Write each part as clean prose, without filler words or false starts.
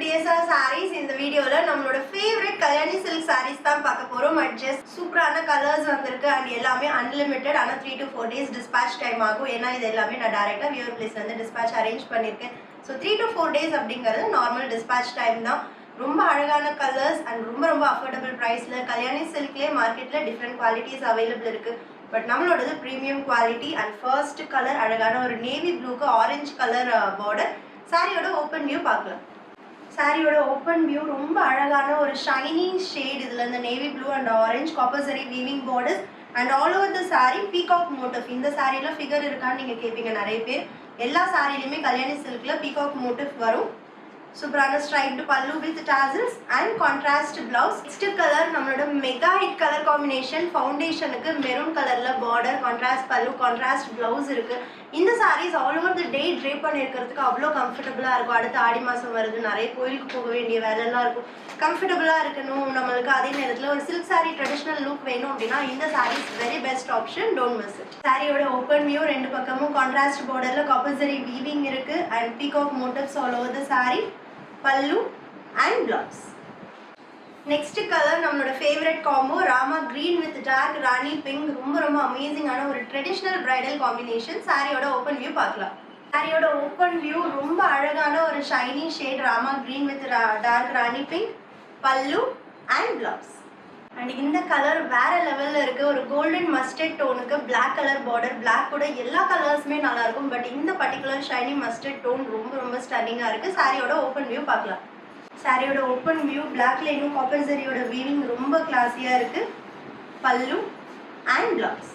DSR sarees. இந்த வீடியோல நம்மளோட ஃபேவரட் கல்யாணி சில்க் sarees தான் பார்க்க போறோம். ஜஸ்ட் சூப்பரான கலர்ஸ் வந்திருக்கு and எல்லாமே அன்லிமிட்டட். ஆனா 3 to 4 days dispatch time ஆகும். ஏன்னா இது எல்லாமே நான் டைரக்ட்டா வியூவர் பிளேஸ்ல இருந்து dispatch அரேஞ்ச் பண்ணிருக்கேன். So 3 to 4 days அப்படிங்கிறது நார்மல் dispatch time தான். ரொம்ப அழகான கலர்ஸ் and ரொம்ப அஃபோர்டபிள் பிரைஸ்ல கல்யாணி சில்க்லயே மார்க்கெட்ல டிஃபரண்ட் குவாலிட்டிஸ் அவைலபிள் இருக்கு. பட் நம்மளோடது premium quality and first colour அழகான ஒரு நேவி ப்ளூக்கு ஆரஞ்சு கலர் பார்டர். சாரியோட ஓப்பன் வியூ பார்க்கலாம். சாரியோட ஓப்பன் வியூ ரொம்ப அழகான ஒரு ஷைனி ஷேட். இதில் இந்த navy blue and orange copper zari weaving borders and all over the sari peacock motif. இந்த சாரியில் ஃபிகர் இருக்கான்னு நீங்கள் கேட்பீங்க நிறைய பேர். எல்லா சாரிலையுமே கல்யாணி சில்கில் பீகாக் மோட்டிவ் வரும். சூப்பரான striped pallu with tassels and contrast blouse. Next colour நம்மளோட மெகா ஹிட் கலர் காம்பினேஷன். ஃபவுண்டேஷனுக்கு மெரூன் கலர்ல border, contrast pallu, contrast blouse இருக்கு. இந்த saris all over the day drape பண்ணிருக்கிறதுக்கு அவ்வளோ கம்ஃபர்டபுளா இருக்கும். அடுத்து ஆடி மாசம் வருது, நிறைய கோயிலுக்கு போக வேண்டிய வேலைலாம் இருக்கும். கம்ஃபர்டபுளா இருக்கணும் நம்மளுக்கு, அதே நேரத்தில் ஒரு சில்க் சாரி ட்ரெடிஷ்னல் லுக் வேணும் அப்படின்னா இந்த saris very best option. Don't miss it. சாரியோட ஓப்பன் வியூ ரெண்டு பக்கமும் கான்ட்ராஸ்ட் பார்டர்ல காப்பர் சரி வீவிங் இருக்கு and peacock motifs all over the sari, pallu and blouse. Next colour நம்மளோட favourite combo Rama green with dark Rani pink. ரொம்ப அமேசிங்கான ஒரு ட்ரெடிஷ்னல் பிரைடல் காம்பினேஷன். சாரியோட ஓப்பன் வியூ பார்க்கலாம். சாரியோட ஓப்பன் வியூ ரொம்ப அழகான ஒரு shiny shade Rama green with dark Rani pink, pallu and blouse. And இந்த கலர் வேற லெவல்ல இருக்கு. ஒரு கோல்டன் மஸ்டர்ட் டோனுக்கு பிளாக் கலர் பார்டர். பிளாக் கூட எல்லா கலர்ஸுமே நல்லா இருக்கும். பட் இந்த பர்டிகுலர் ஷைனி மஸ்டர்ட் டோன் ரொம்ப ஸ்டன்னிங்கா இருக்கு. சாரியோட ஓப்பன் வியூ பார்க்கலாம். சாரியோட ஓப்பன் வியூ பிளாக்ல இன்னும் காப்பர் சரியோட வீவிங் ரொம்ப கிளாஸியா இருக்கு. Pallu and blouse.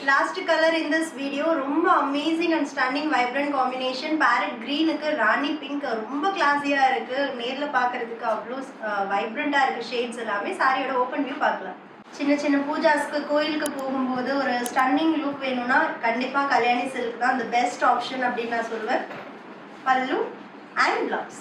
Last colour in this video ரொம்ப amazing and stunning vibrant combination. Parrot கிரீனுக்கு ராணி பிங்க் ரொம்ப கிளாஸியா இருக்கு. நேர்ல பாக்குறதுக்கு அவ்வளோ வைப்ரண்டா இருக்கு ஷேட்ஸ் எல்லாமே. சாரியோட ஓப்பன் வியூ பார்க்கலாம். சின்ன பூஜாஸ்க்கு கோயிலுக்கு போகும்போது ஒரு ஸ்டன்னிங் லுக் வேணும்னா கண்டிப்பா கல்யாணி சில்க் தான் the பெஸ்ட் ஆப்ஷன் அப்படின்னு நான் சொல்லுவேன். பல்லு அண்ட் பிளவுஸ்.